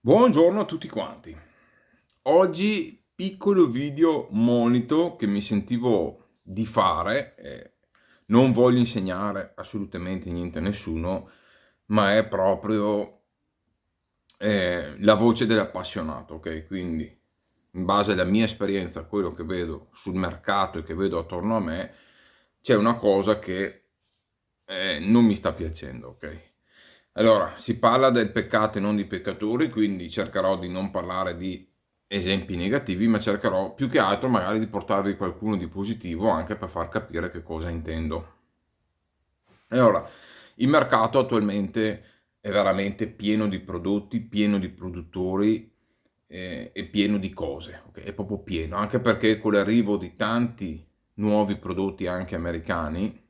Buongiorno a tutti quanti. Oggi piccolo video monito che mi sentivo di fare, non voglio insegnare assolutamente niente a nessuno, ma è proprio la voce dell'appassionato, ok? Quindi in base alla mia esperienza, quello che vedo sul mercato e che vedo attorno a me, c'è una cosa che non mi sta piacendo, ok? Allora, si parla del peccato e non di peccatori, quindi cercherò di non parlare di esempi negativi, ma cercherò più che altro magari di portarvi qualcuno di positivo anche per far capire che cosa intendo. Allora, il mercato attualmente è veramente pieno di prodotti, pieno di produttori e pieno di cose, ok? È proprio pieno, anche perché con l'arrivo di tanti nuovi prodotti anche americani,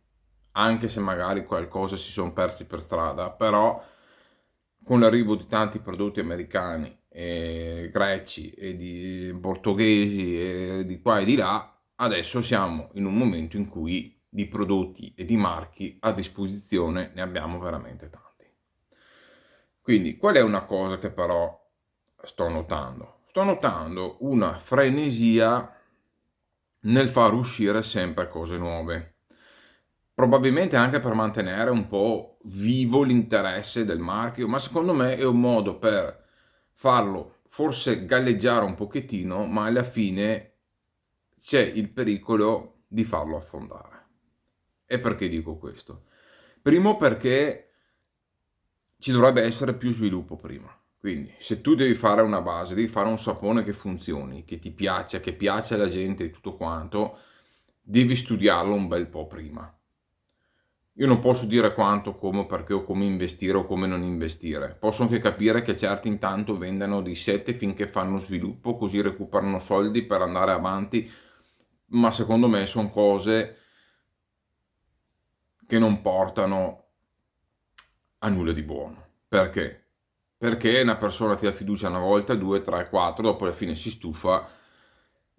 anche se magari qualcosa si sono persi per strada, però con l'arrivo di tanti prodotti americani, greci e di portoghesi e di qua e di là, adesso siamo in un momento in cui di prodotti e di marchi a disposizione ne abbiamo veramente tanti. Quindi, qual è una cosa che però sto notando? Sto notando una frenesia nel far uscire sempre cose nuove. Probabilmente anche per mantenere un po' vivo l'interesse del marchio, ma secondo me è un modo per farlo forse galleggiare un pochettino, ma alla fine c'è il pericolo di farlo affondare. E perché dico questo? Primo perché ci dovrebbe essere più sviluppo prima. Quindi, se tu devi fare una base, devi fare un sapone che funzioni, che ti piaccia, che piace alla gente e tutto quanto, devi studiarlo un bel po' prima. Io non posso dire quanto, come, perché o come investire o come non investire. Posso anche capire che certi intanto vendano dei set finché fanno sviluppo, così recuperano soldi per andare avanti, ma secondo me sono cose che non portano a nulla di buono. Perché? Perché una persona ti dà fiducia una volta, due, tre, quattro, dopo alla fine si stufa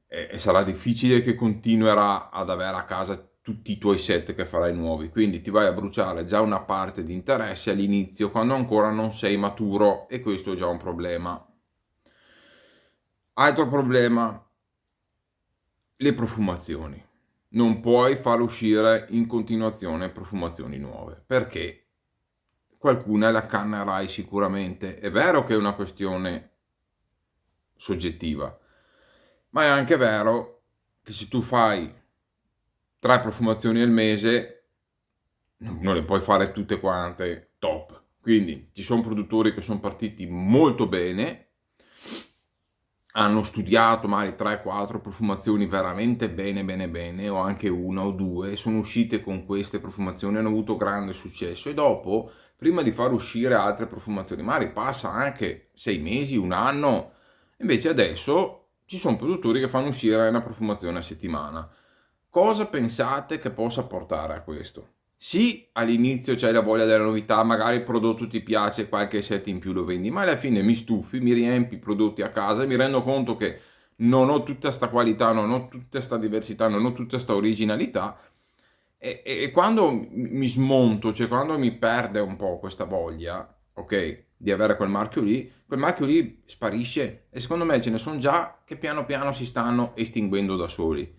e sarà difficile che continuerà ad avere a casa tutti i tuoi set che farai nuovi. Quindi ti vai a bruciare già una parte di interesse all'inizio quando ancora non sei maturo e questo è già un problema. Altro problema, le profumazioni. Non puoi far uscire in continuazione profumazioni nuove perché qualcuna la cannerai sicuramente. È vero che è una questione soggettiva, ma è anche vero che se tu fai 3 profumazioni al mese non le puoi fare tutte quante top. Quindi ci sono produttori che sono partiti molto bene, hanno studiato magari 3-4 profumazioni veramente bene bene bene, o anche una o due, sono uscite con queste profumazioni, hanno avuto grande successo e dopo, prima di far uscire altre profumazioni, magari passa anche 6 mesi, un anno, invece adesso ci sono produttori che fanno uscire una profumazione a settimana. Cosa pensate che possa portare a questo? Sì, all'inizio c'hai la voglia della novità, magari il prodotto ti piace, qualche set in più lo vendi, ma alla fine mi stufi, mi riempi i prodotti a casa e mi rendo conto che non ho tutta sta qualità, non ho tutta sta diversità, non ho tutta sta originalità e quando mi smonto, cioè quando mi perde un po' questa voglia, ok, di avere quel marchio lì sparisce e secondo me ce ne sono già che piano piano si stanno estinguendo da soli.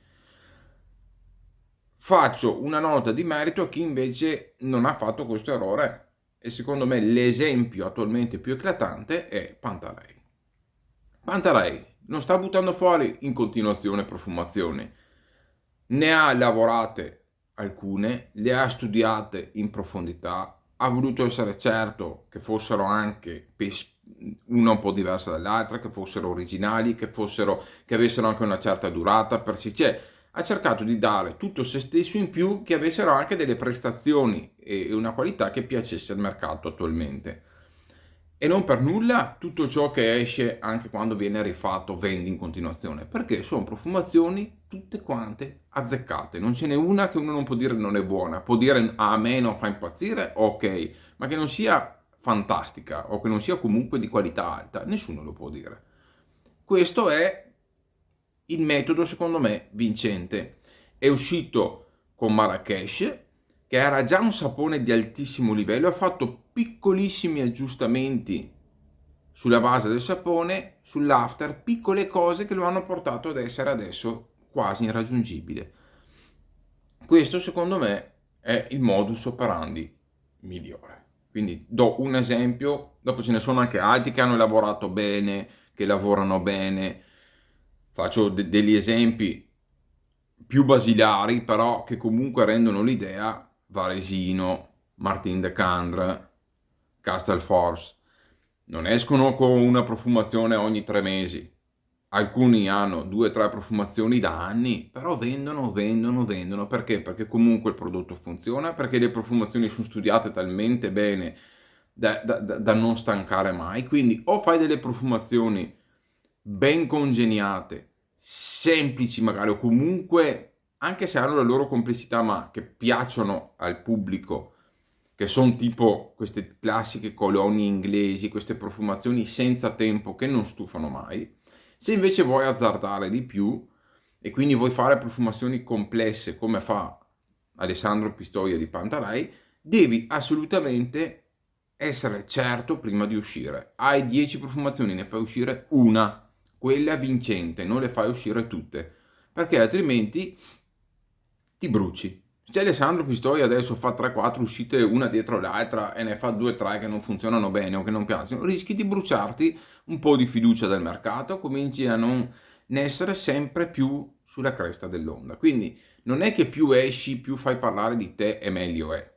Faccio una nota di merito a chi invece non ha fatto questo errore e secondo me l'esempio attualmente più eclatante è Pantarei. Pantarei non sta buttando fuori in continuazione profumazioni, ne ha lavorate alcune, le ha studiate in profondità, ha voluto essere certo che fossero anche una un po' diversa dall'altra, che fossero originali, che avessero anche una certa durata per sé. Cioè, ha cercato di dare tutto se stesso in più, che avessero anche delle prestazioni e una qualità che piacesse al mercato attualmente. E non per nulla tutto ciò che esce, anche quando viene rifatto, vende in continuazione, perché sono profumazioni tutte quante azzeccate. Non ce n'è una che uno non può dire non è buona, può dire a me non fa impazzire, ok, ma che non sia fantastica o che non sia comunque di qualità alta, nessuno lo può dire. Questo è il metodo, secondo me, vincente. È uscito con Marrakesh, che era già un sapone di altissimo livello, ha fatto piccolissimi aggiustamenti sulla base del sapone, sull'after, piccole cose che lo hanno portato ad essere adesso quasi irraggiungibile. Questo secondo me è il modus operandi migliore. Quindi do un esempio, dopo ce ne sono anche altri che hanno lavorato bene, che lavorano bene. Faccio degli esempi più basilari, però che comunque rendono l'idea: Varesino, Martin de Candre, Castel Force. Non escono con una profumazione ogni 3 mesi. Alcuni hanno 2 o 3 profumazioni da anni, però vendono. Perché? Perché comunque il prodotto funziona, perché le profumazioni sono studiate talmente bene da non stancare mai. Quindi o fai delle profumazioni ben congeniate, semplici magari, o comunque, anche se hanno la loro complessità, ma che piacciono al pubblico, che sono tipo queste classiche colonie inglesi, queste profumazioni senza tempo che non stufano mai. Se invece vuoi azzardare di più e quindi vuoi fare profumazioni complesse come fa Alessandro Pistoia di Pantarai, devi assolutamente essere certo prima di uscire. Hai 10 profumazioni, ne fai uscire una, quella vincente, non le fai uscire tutte, perché altrimenti ti bruci. Se Alessandro Pistoia adesso fa 3-4 uscite una dietro l'altra e ne fa 2-3 che non funzionano bene o che non piacciono, rischi di bruciarti un po' di fiducia del mercato, cominci a non essere sempre più sulla cresta dell'onda. Quindi non è che più esci, più fai parlare di te e meglio è.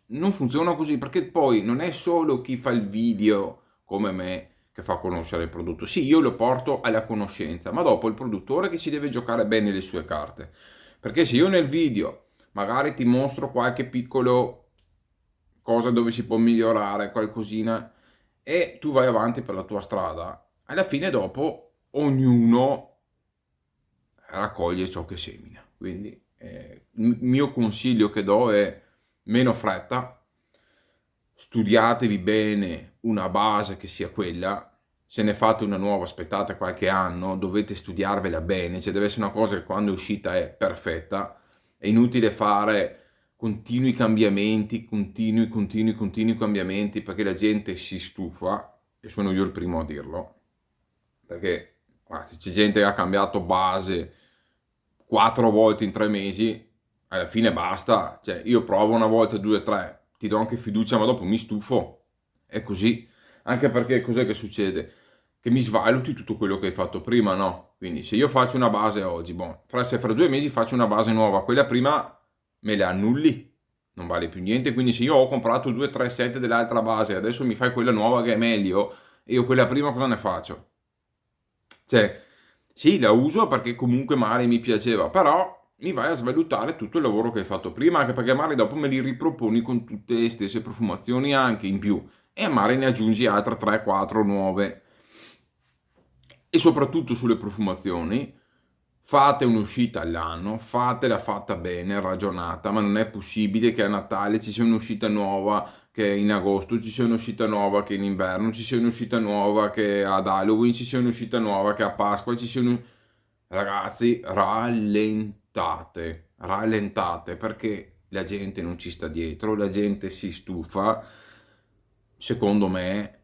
Non funziona così, perché poi non è solo chi fa il video come me che fa conoscere il prodotto. Sì, io lo porto alla conoscenza, ma dopo il produttore che ci deve giocare bene le sue carte. Perché se io nel video magari ti mostro qualche piccolo cosa dove si può migliorare, qualcosina, e tu vai avanti per la tua strada, alla fine dopo ognuno raccoglie ciò che semina. Quindi il mio consiglio che do è: meno fretta, studiatevi bene una base che sia quella. Se ne fate una nuova, aspettate qualche anno, dovete studiarvela bene, cioè deve essere una cosa che quando è uscita è perfetta. È inutile fare continui cambiamenti, continui cambiamenti, perché la gente si stufa, e sono io il primo a dirlo, perché guarda, se c'è gente che ha cambiato base 4 volte in 3 mesi, alla fine basta. Cioè, io provo una volta, 2, 3, ti do anche fiducia, ma dopo mi stufo. È così. Anche perché cos'è che succede? Che mi svaluti tutto quello che hai fatto prima, no? Quindi se io faccio una base oggi, se fra 2 mesi faccio una base nuova, quella prima me la annulli, non vale più niente. Quindi se io ho comprato 2, 3 set dell'altra base, adesso mi fai quella nuova che è meglio, e io quella prima cosa ne faccio? Cioè, sì, la uso perché comunque magari mi piaceva, però mi vai a svalutare tutto il lavoro che hai fatto prima, anche perché magari dopo me li riproponi con tutte le stesse profumazioni anche in più, e magari ne aggiungi altre 3-4 nuove. E soprattutto sulle profumazioni, fate un'uscita all'anno, fatela fatta bene, ragionata, ma non è possibile che a Natale ci sia un'uscita nuova, che in agosto ci sia un'uscita nuova, che in inverno ci sia un'uscita nuova, che ad Halloween ci sia un'uscita nuova, che a Pasqua ci sia Ragazzi, rallentate, perché la gente non ci sta dietro, la gente si stufa. Secondo me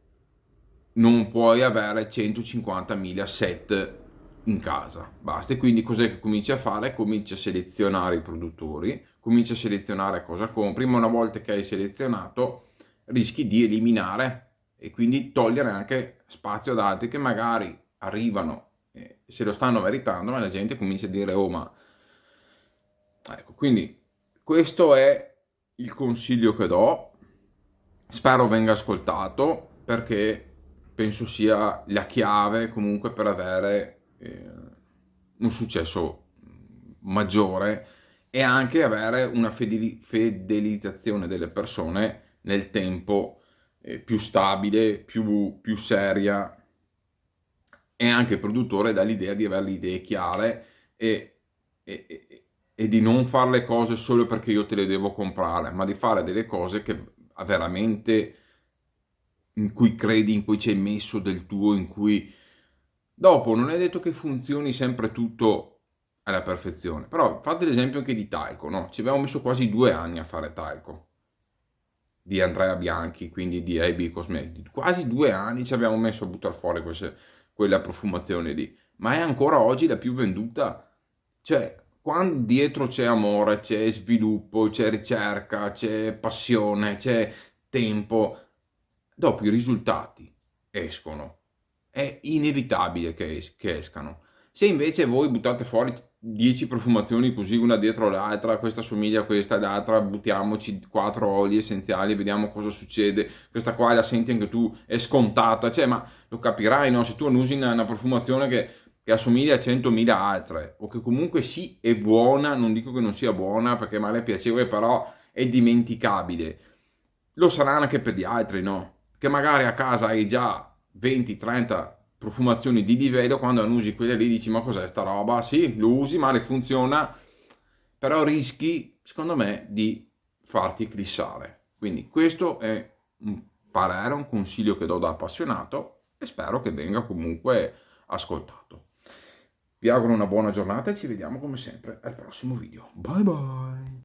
non puoi avere 150.000 set in casa, basta. E quindi cos'è che cominci a fare? Cominci a selezionare i produttori, cominci a selezionare cosa compri, ma una volta che hai selezionato rischi di eliminare e quindi togliere anche spazio ad altri che magari arrivano, se lo stanno meritando, ma la gente comincia a dire: oh, ma ecco. Quindi questo è il consiglio che do, spero venga ascoltato, perché penso sia la chiave comunque per avere un successo maggiore, e anche avere una fidelizzazione delle persone nel tempo, più stabile, più seria, e anche il produttore dà l'idea di avere le idee chiare, e di non fare le cose solo perché io te le devo comprare, ma di fare delle cose che veramente, in cui credi, in cui ci hai messo del tuo, in cui dopo non è detto che funzioni sempre tutto alla perfezione. Però fate l'esempio anche di Talco, no? Ci abbiamo messo quasi 2 anni a fare Talco. di Andrea Bianchi, quindi di AB Cosmetics. Quasi 2 anni ci abbiamo messo a buttare fuori quella profumazione lì, ma è ancora oggi la più venduta. Cioè, quando dietro c'è amore, c'è sviluppo, c'è ricerca, c'è passione, c'è tempo, dopo i risultati escono. È inevitabile che escano. Se invece voi buttate fuori 10 profumazioni così una dietro l'altra, questa somiglia a questa, l'altra, buttiamoci 4 oli essenziali, vediamo cosa succede, questa qua la senti anche tu, è scontata, cioè, ma lo capirai, no? Se tu usi una profumazione che assomiglia a 100.000 altre, o che comunque sì è buona, non dico che non sia buona perché magari è piacevole, però è dimenticabile, lo sarà anche per gli altri, no? Che magari a casa hai già 20-30 profumazioni di livello, quando non usi quelle lì dici ma cos'è sta roba? Sì, lo usi, ma le funziona, però rischi, secondo me, di farti eclissare. Quindi questo è un parere, un consiglio che do da appassionato e spero che venga comunque ascoltato. Vi auguro una buona giornata e ci vediamo come sempre al prossimo video. Bye bye!